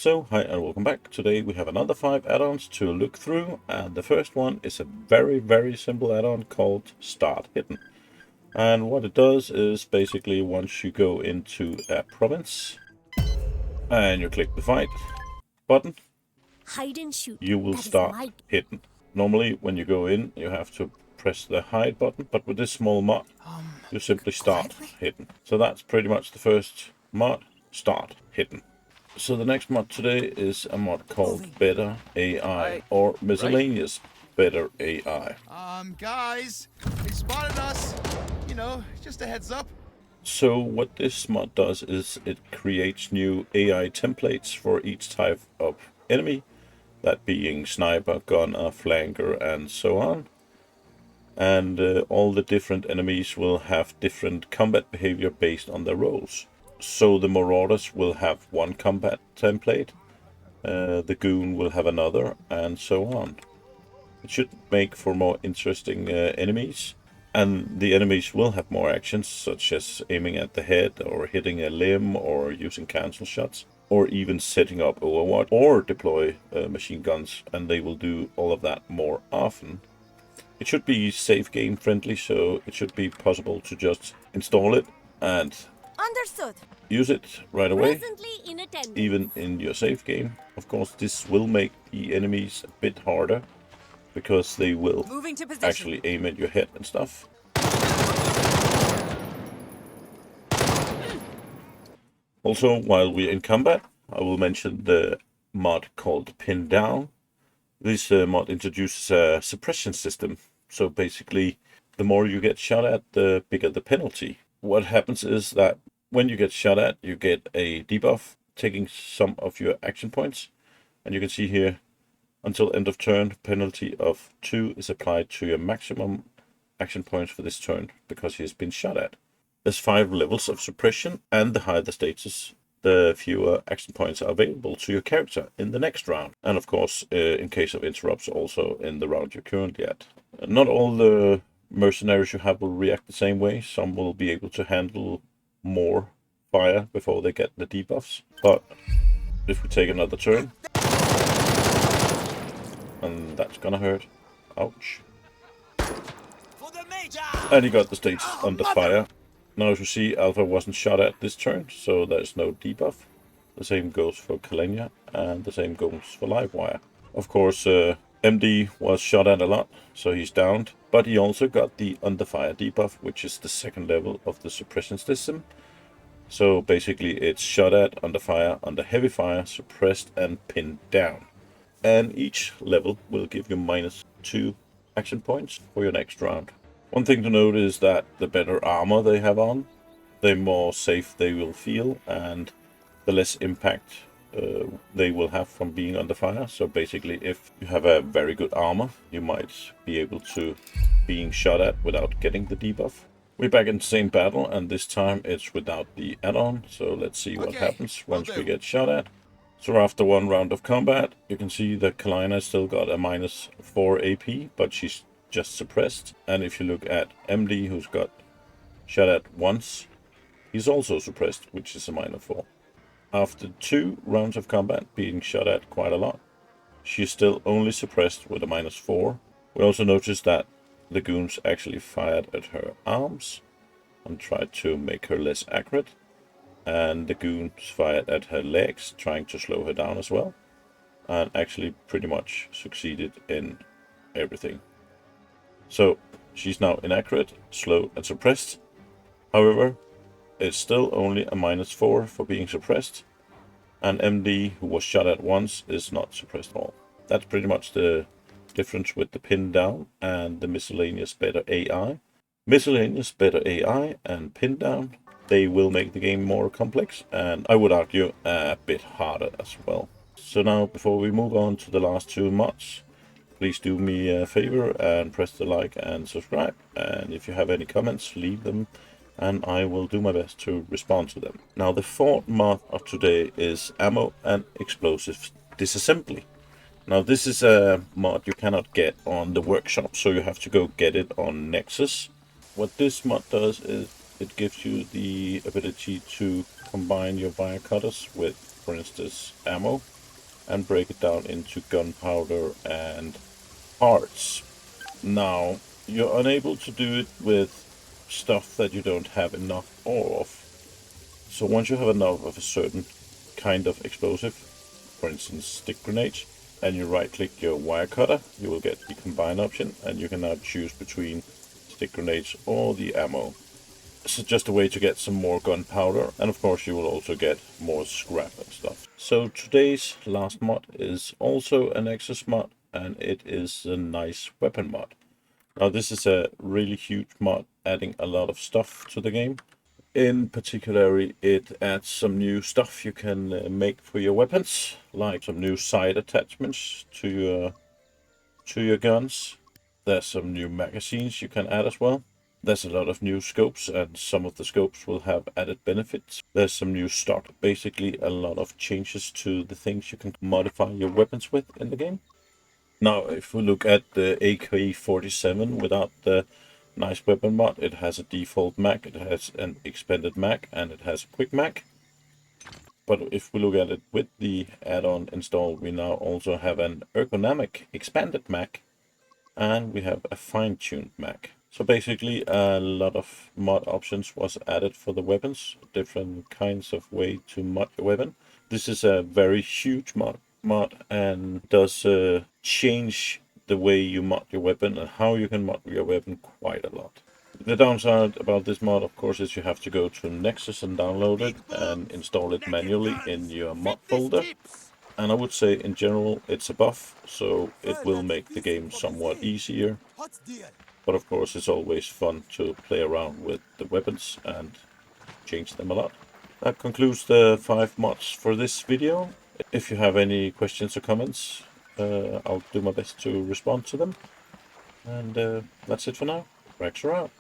So, hi and welcome back. Today we have another 5 add-ons to look through, and the first one is a very simple add-on called Start Hidden. And what it does is basically once you go into a province and you click the fight button, Hide and shoot. you will start hidden. Normally when you go in you have to press the hide button, but with this small mod you simply start hidden. So that's pretty much the first mod, Start Hidden. So the next mod today is a mod called Better AI, or Miscellaneous Better AI. Guys, they spotted us. You know, just a heads up. So what this mod does is it creates new AI templates for each type of enemy, that being sniper, gunner, flanker, and so on. And all the different enemies will have different combat behavior based on their roles. So the Marauders will have one combat template, the Goon will have another, and so on. It should make for more interesting enemies, and the enemies will have more actions, such as aiming at the head, or hitting a limb, or using cancel shots, or even setting up Overwatch, or deploy machine guns, and they will do all of that more often. It should be safe game friendly, so it should be possible to just install it and use it right away, even in your save game. Of course, this will make the enemies a bit harder, because they will actually aim at your head and stuff. Also, while we're in combat, I will mention the mod called Pin Down. This mod introduces a suppression system. So basically, the more you get shot at, the bigger the penalty. What happens is that when you get shot at, you get a debuff, taking some of your action points. And you can see here, until end of turn, penalty of 2 is applied to your maximum action points for this turn, because he has been shot at. There's 5 levels of suppression, and the higher the status, the fewer action points are available to your character in the next round. And of course, in case of interrupts, also in the round you're currently at. Not all the mercenaries you have will react the same way. Some will be able to handle more fire before they get the debuffs. But if we take another turn, and that's gonna hurt. Ouch. And he got the status under fire. Now as you see, Alpha wasn't shot at this turn, so there's no debuff. The same goes for Kalenia, and the same goes for Livewire. Of course, MD was shot at a lot, so he's downed. But he also got the under fire debuff, which is the second level of the suppression system. So basically it's shot at, under fire, under heavy fire, suppressed, and pinned down. And each level will give you -2 action points for your next round. One thing to note is that the better armor they have on, the more safe they will feel, and the less impact they will have from being under fire. So basically, if you have a very good armor, you might be able to being shot at without getting the debuff. We're back in the same battle, and this time it's without the add-on. So let's see what happens once we get shot at. So after one round of combat, you can see that Kalina still got a -4 AP, but she's just suppressed. And if you look at MD, who's got shot at once, he's also suppressed, which is a -4. After 2 rounds of combat, being shot at quite a lot, she's still only suppressed with a -4. We also noticed that the goons actually fired at her arms and tried to make her less accurate. And the goons fired at her legs, trying to slow her down as well, and actually pretty much succeeded in everything. So she's now inaccurate, slow, and suppressed. However, it's still only a -4 for being suppressed, and MD, who was shot at once, is not suppressed at all. That's pretty much the difference with the Pin Down and the Miscellaneous Better AI. Miscellaneous Better AI and Pin Down, they will make the game more complex, and I would argue a bit harder as well. So now, before we move on to the last 2 mods, please do me a favor and press the like and subscribe. And if you have any comments, leave them, and I will do my best to respond to them. Now, the 4th mod of today is Ammo and Explosives Disassembly. Now, this is a mod you cannot get on the workshop, so you have to go get it on Nexus. What this mod does is it gives you the ability to combine your wire cutters with, for instance, ammo, and break it down into gunpowder and parts. Now, you're unable to do it with stuff that you don't have enough ore of. So once you have enough of a certain kind of explosive, for instance stick grenades, and you right click your wire cutter, you will get the combine option, and you can now choose between stick grenades or the ammo. This is just a way to get some more gunpowder, and of course you will also get more scrap and stuff. So today's last mod is also an Nexus mod, and it is a nice weapon mod. Now this is a really huge mod, adding a lot of stuff to the game. In particular, it adds some new stuff you can make for your weapons, like some new side attachments to your guns. There's some new magazines you can add as well. There's a lot of new scopes, and some of the scopes will have added benefits. There's some new stock, basically a lot of changes to the things you can modify your weapons with in the game. Now, if we look at the AK-47 without the nice weapon mod, it has a default mag, it has an expanded mag, and it has a quick mag. But if we look at it with the add-on installed, we now also have an ergonomic expanded mag, and we have a fine-tuned mag. So basically a lot of mod options was added for the weapons, different kinds of way to mod your weapon. This is a very huge mod and does change the way you mod your weapon and how you can mod your weapon quite a lot. The downside about this mod, of course, is you have to go to Nexus and download it and install it manually in your mod folder. And I would say in general it's a buff, so it will make the game somewhat easier. But of course it's always fun to play around with the weapons and change them a lot. That concludes the 5 mods for this video. If you have any questions or comments, I'll do my best to respond to them. And that's it for now. Rex are out.